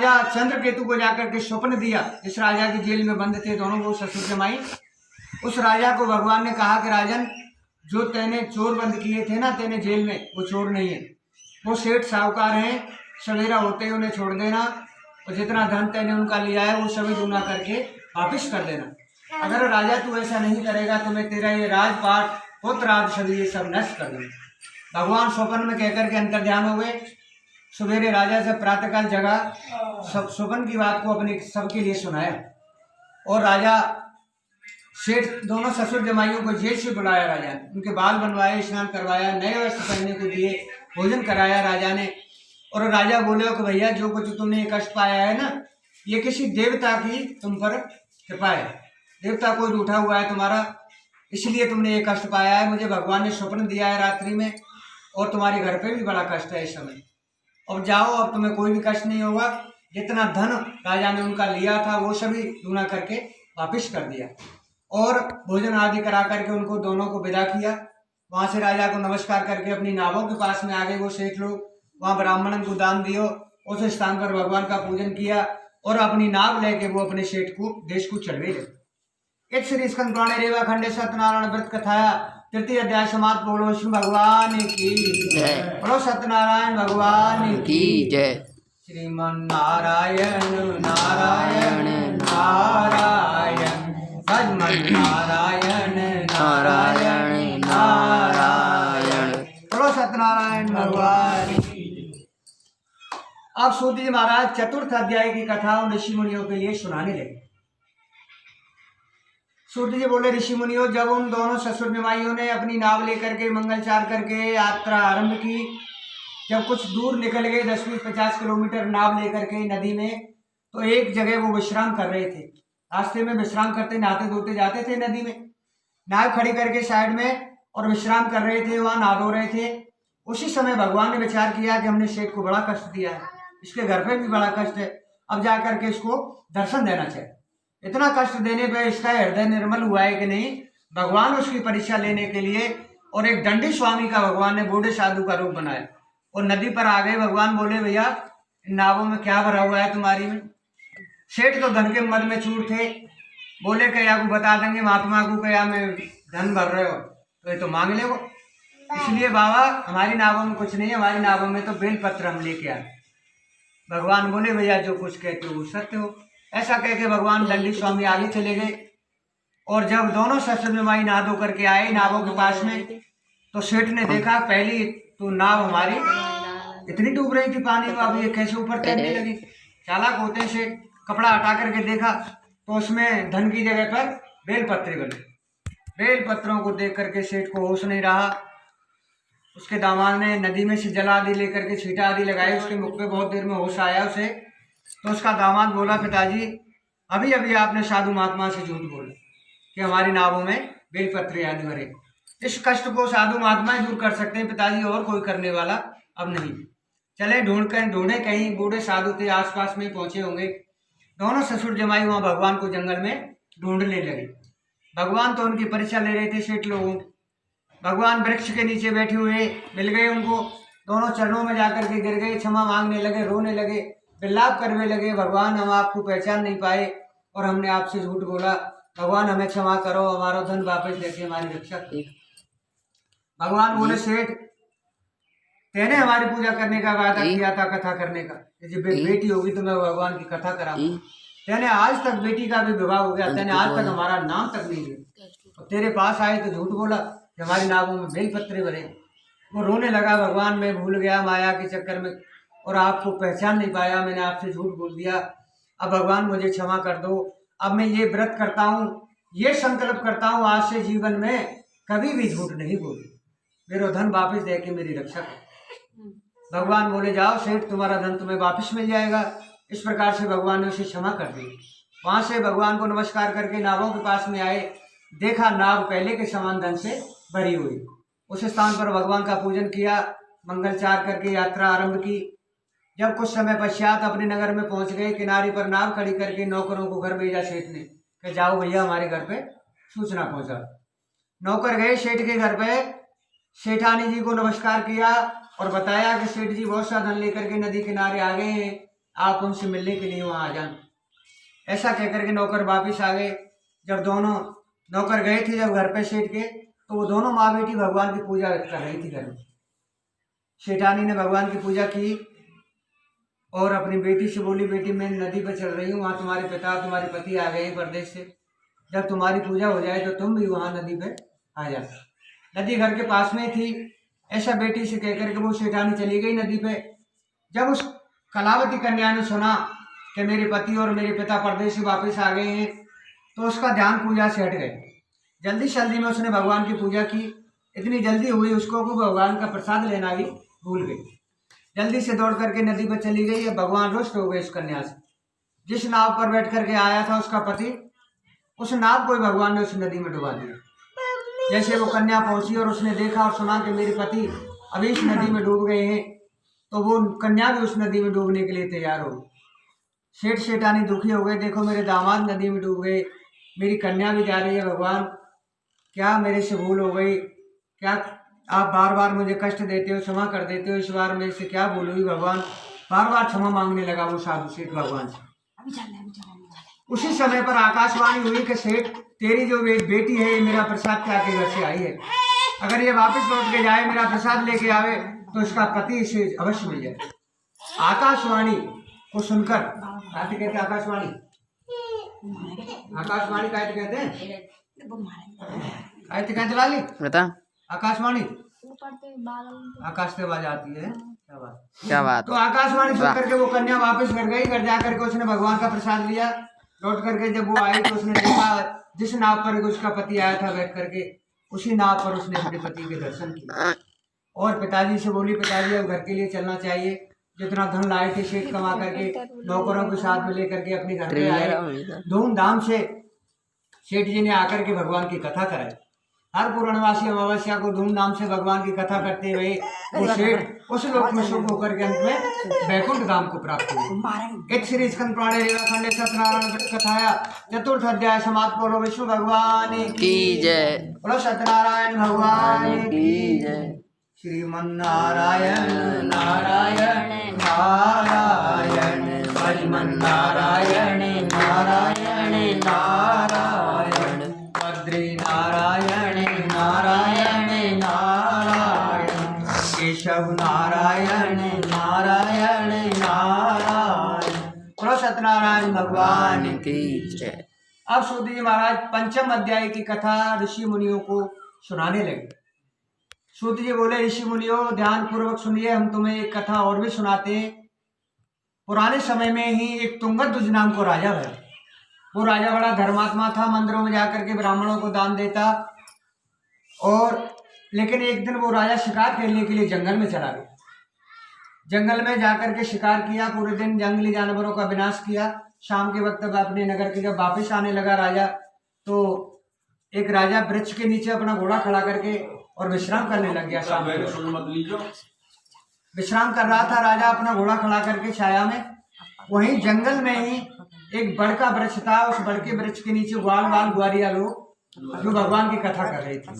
राजा चंद्रकेतु को जाकर के स्वप्न दिया, इस राजा की जेल में बंद थे दोनों वो ससुर जमाई। उस राजा को भगवान ने कहा कि राजन, जो तेने चोर बंद किए थे ना तेने जेल में, वो चोर नहीं है, वो सेठ साहूकार हैं, सवेरा होते ही उन्हें छोड़ देना और जितना धन तेने उनका लिया है वो सभी दूना करके वापिस कर देना। अगर राजा तू ऐसा नहीं करेगा तो मैं तेरा ये राजपाट पुत्र आदि सभी ये सब नष्ट कर दूंगा। भगवान स्वप्न में कहकर के अंतर्ध्यान हो गए। सवेरे राजा से प्रातःकाल जगा, सब स्वप्न की बात को अपने सबके लिए सुनाया और राजा सेठ दोनों ससुर जमाइयों को जेल से बुलाया राजा ने, उनके बाल बनवाए, स्नान करवाया, नए वस्त्र पहनने को दिए, भोजन कराया राजा ने। और राजा बोले कि भैया जो कुछ तुमने ये कष्ट पाया है ना, ये किसी देवता की तुम पर कृपा है, देवता कोई रूठा हुआ है तुम्हारा, इसलिए तुमने ये कष्ट पाया है। मुझे भगवान ने स्वप्न दिया है रात्रि में और तुम्हारे घर पे भी बड़ा कष्ट है इस समय। अब जाओ, अब तुम्हें कोई भी कष्ट नहीं होगा। जितना धन राजा ने उनका लिया था वो सभी दूना करके वापिस कर दिया और भोजन आदि करा करके उनको दोनों को विदा किया। वहां से राजा को नमस्कार करके अपनी नावों के पास में आ गए वो सेठ लोग, वहां ब्राह्मणन को दान दियो। उस स्थान पर भगवान का पूजन किया और अपनी नाव लेके वो अपने सेठ को देश को चल गए। एक श्री स्कंद पुराण रेवा खंडे सत्यनारायण व्रत कथाया तृतीय अध्याय समाप्त। बोलो विष्णु भगवान की जय, बोलो सत्यनारायण भगवान की जय। श्रीमन नारायण नारायण नारायण, भजमन नारायण नारायण नारायण, बोलो सत्यनारायण भगवान की। अब सूत जी महाराज चतुर्थ अध्याय की कथा उन ऋषि मुनियों के लिए सुनाने लगे। सूत जी बोले, ऋषि मुनियों, जब उन दोनों ससुर जमाइयों ने अपनी नाव लेकर के मंगलचार करके यात्रा आरंभ की, जब कुछ दूर निकल गए 10-50 किलोमीटर नाव लेकर के नदी में, तो एक जगह वो विश्राम कर रहे थे। रास्ते में विश्राम करते नहाते धोते जाते थे नदी में, नाव खड़ी करके साइड में और विश्राम कर रहे थे, वहां नहा धो रहे थे। उसी समय भगवान ने विचार किया कि हमने शेठ को बड़ा कष्ट दिया है, इसके घर पे भी बड़ा कष्ट है, अब जा करके इसको दर्शन देना चाहिए। इतना कष्ट देने पे इसका हृदय निर्मल हुआ है कि नहीं, भगवान उसकी परीक्षा लेने के लिए और एक दंडी स्वामी का भगवान ने बूढ़े साधु का रूप बनाया और नदी पर आ गए। भगवान बोले, भैया इन नावों में क्या भरा हुआ है तुम्हारी में? सेठ तो धन के मद में चूर थे, बोले क्या को बता देंगे महात्मा को क्या में धन भर रहे हो, तो ये तो मांग ले वो। इसलिए बाबा हमारी नावों में कुछ नहीं है, हमारी नावों में तो बेलपत्र हम लेके आए। भगवान बोले, भैया जो कुछ कहते हो वो सत्य हो। ऐसा कह के भगवान दंडी स्वामी आगे चले गए और जब दोनों ससुर जमाई नहा धो करके आए नावों के पास में, तो सेठ ने देखा पहली तो नाव हमारी इतनी डूब रही थी पानी में, अब ये कैसे ऊपर तैरने लगी। चालाक होते हैं सेठ, कपड़ा हटा करके देखा तो उसमें धन की जगह पर बेलपत्रे बने। बेलपत्रों को देख करके सेठ को होश नहीं रहा। उसके दामाद ने नदी में से जल आदि लेकर के छींटा आदि लगाए, उसके मुख पे बहुत देर में होश आया उसे। तो उसका दामाद बोला, पिताजी अभी अभी आपने साधु महात्मा से झूठ बोला कि हमारी नावों में बेलपत्रे आदि भरे। इस कष्ट को साधु महात्मा ही दूर कर सकते हैं पिताजी, और कोई करने वाला अब नहीं। चले ढूंढे, कहीं बूढ़े साधु थे आसपास में पहुंचे होंगे। दोनों ससुर जमाई वहां भगवान को जंगल में ढूंढने लगे। भगवान तो उनकी परीक्षा ले रहे थे सेठ लोगों। भगवान वृक्ष के नीचे बैठे हुए मिल गए उनको, दोनों चरणों में जाकर के गिर गए, क्षमा मांगने लगे, रोने लगे, विलाप करने लगे। भगवान हम आपको पहचान नहीं पाए और हमने आपसे झूठ बोला, भगवान हमें क्षमा करो, हमारा धन वापस देके हमारी रक्षा करो। भगवान बोले, सेठ तेने हमारी पूजा करने का वादा किया था, कथा करने का, जब बेटी होगी तो मैं भगवान की कथा कराऊंगा। तेने आज तक बेटी का भी विवाह हो गया, तेने आज तक हमारा नाम तक नहीं लिया और तेरे पास आए तो झूठ बोला कि हमारी नावों में बेलपत्रे भरे। वो रोने लगा, भगवान मैं भूल गया माया के चक्कर में और आपको पहचान नहीं पाया, मैंने आपसे झूठ बोल दिया, अब भगवान मुझे क्षमा कर दो। अब मैं ये व्रत करता हूँ, ये संकल्प करता हूँ आज से जीवन में कभी भी झूठ नहीं बोलूँ, मेरा धन वापस दे के मेरी रक्षा कर। भगवान बोले, जाओ सेठ तुम्हारा धन तुम्हें वापस मिल जाएगा। इस प्रकार से भगवान ने उसे क्षमा कर दी। वहां से भगवान को नमस्कार करके नावों के पास में आए, देखा नाव पहले के समान धन से भरी हुई। उस स्थान पर भगवान का पूजन किया, मंगलचार करके यात्रा आरंभ की। जब कुछ समय पश्चात अपने नगर में पहुंच गए, किनारे पर नाव खड़ी करके नौकरों को घर भेजा सेठ ने कि जाओ भैया हमारे घर पे सूचना पहुंचा। नौकर गए सेठ के घर पे, सेठानी जी को नमस्कार किया और बताया कि सेठ जी बहुत सा धन लेकर के नदी किनारे आ गए हैं, आप उनसे मिलने के लिए वहाँ आ जाना। ऐसा कहकर के नौकर वापिस आ गए। जब दोनों नौकर गए थे जब घर पे सेठ के, तो वो दोनों माँ बेटी भगवान की पूजा कर रही थी घर में। सेठानी ने भगवान की पूजा की और अपनी बेटी से बोली, बेटी मैं नदी पर चल रही हूँ, वहाँ तुम्हारे पिता तुम्हारे पति आ गए परदेश से, जब तुम्हारी पूजा हो जाए तो तुम भी वहाँ नदी पे आ जाना। नदी घर के पास में थी। ऐसा बेटी से कहकर के वो सेठानी चली गई नदी पे। जब उस कलावती कन्या ने सुना कि मेरे पति और मेरे पिता परदेश से वापस आ गए हैं, तो उसका ध्यान पूजा से हट गए। जल्दी में उसने भगवान की पूजा की। इतनी जल्दी हुई उसको कि भगवान का प्रसाद लेना भी भूल गई। जल्दी से दौड़ करके नदी पर चली गई। भगवान रुष्ट हो गए इस कन्या से। जिस नाव पर बैठ करके आया था उसका पति, उस नाव को भगवान ने उस नदी में डुबा दिया। जैसे वो कन्या पहुंची और उसने देखा और सुना कि मेरे पति अभी इस नदी में डूब गए हैं, तो वो कन्या भी उस नदी में डूबने के लिए तैयार हो गई। सेठ सेठानी दुखी हो गए, देखो मेरे दामाद नदी में डूब गए, मेरी कन्या भी जा रही है, भगवान क्या मेरे से भूल हो गई, क्या आप बार बार मुझे कष्ट देते हो, क्षमा कर देते हो, इस बार मेरे से क्या भूल हुई भगवान। बार बार क्षमा मांगने लगा वो साधु सेठ भगवान से। उसी समय पर आकाशवाणी हुई कि सेठ तेरी जो बेटी है मेरा प्रसाद के आके घर से आई है, अगर ये वापस लौट के जाए मेरा प्रसाद लेके आवे तो इसका पति इसे अवश्य मिल जाए। आकाशवाणी को सुनकर कहते हैं आकाशवाणी, आकाशवाणी कहते हैं कहते लाली बता आकाशवाणी आकाश से आवाज आती है। क्या बात। तो आकाशवाणी सुन करके वो कन्या वापस घर गई। घर जाकर के उसने भगवान का प्रसाद लिया। लौट करके जब वो आई तो उसने देखा जिस नाव पर उसका पति आया था बैठ करके, उसी नाव पर उसने अपने पति के दर्शन किए और पिताजी से बोली, पिताजी अब घर के लिए चलना चाहिए। जितना धन लाए थे सेठ कमा करके नौकरों के साथ में लेकर के अपने घर पे आए। धूमधाम से सेठ जी ने आकर के भगवान की कथा कराई। हर पूर्णमासी अमावस्या को धूमधाम से भगवान की कथा करते हुए वो सेठ उस लोक में सुख होकर के अंत में वैकुंठ धाम को प्राप्त हुए। एक श्री स्कंद पुराणे रेवाखंडे सत्यनारायण कथाया चतुर्थ अध्याय समाप्त। बोलो विष्णु भगवान की जय। बोलो सत्यनारायण भगवान की जय। श्रीमन्नारायण नारायण नारायण श्रीमन्नारायण नारायण नारायण बद्री नारायण नारायण नारायण केशव नारायण नारायण नारायण। बोलो सत्यनारायण भगवान की जय। अब सूत जी महाराज पंचम अध्याय की कथा ऋषि मुनियों को सुनाने लगे। सूत जी बोले, ऋषि मुनियों ध्यान पूर्वक सुनिए, हम तुम्हें एक कथा और भी सुनाते हैं। पुराने समय में ही एक तुंगध्वज नाम को राजा है। वो राजा बड़ा धर्मात्मा था, मंदिरों में जाकर के ब्राह्मणों को दान देता। और लेकिन एक दिन वो राजा शिकार खेलने के लिए जंगल में चला गया। जंगल में जाकर के शिकार किया, पूरे दिन जंगली जानवरों का विनाश किया। शाम के वक्त अपने नगर के जब वापिस आने लगा राजा, तो एक राजा वृक्ष के नीचे अपना घोड़ा खड़ा करके और विश्राम करने लग गया। शाम विश्राम कर रहा था राजा अपना घोड़ा खड़ा करके छाया में। वहीं जंगल में ही एक बड़का वृक्ष था। उस बड़के वृक्ष के नीचे ग्वाल वाल ग्वालिया लोग जो भगवान की कथा कर रहे थे।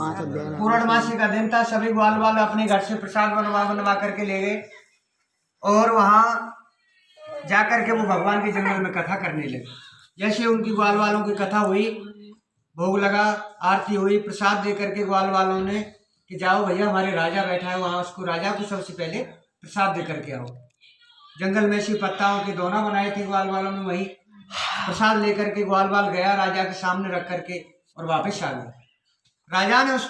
पूर्णमासी का दिन था। सभी ग्वाल वाल अपने घर से प्रसाद बनवा करके ले गए और वहां जाकर के वो भगवान के जंगल में कथा करने लगे। जैसे उनकी ग्वाल वालों की कथा हुई, भोग लगा, आरती हुई, प्रसाद दे करके ग्वाल वालों ने कि जाओ भैया हमारे राजा बैठा है वहाँ, उसको राजा को सबसे पहले प्रसाद दे करके आओ। जंगल में से पत्ताओं के दोना बनाए थे ग्वाल वालों ने, वही प्रसाद लेकर के ग्वाल वाल गया राजा के सामने रख करके और वापस आ गया। राजा ने उस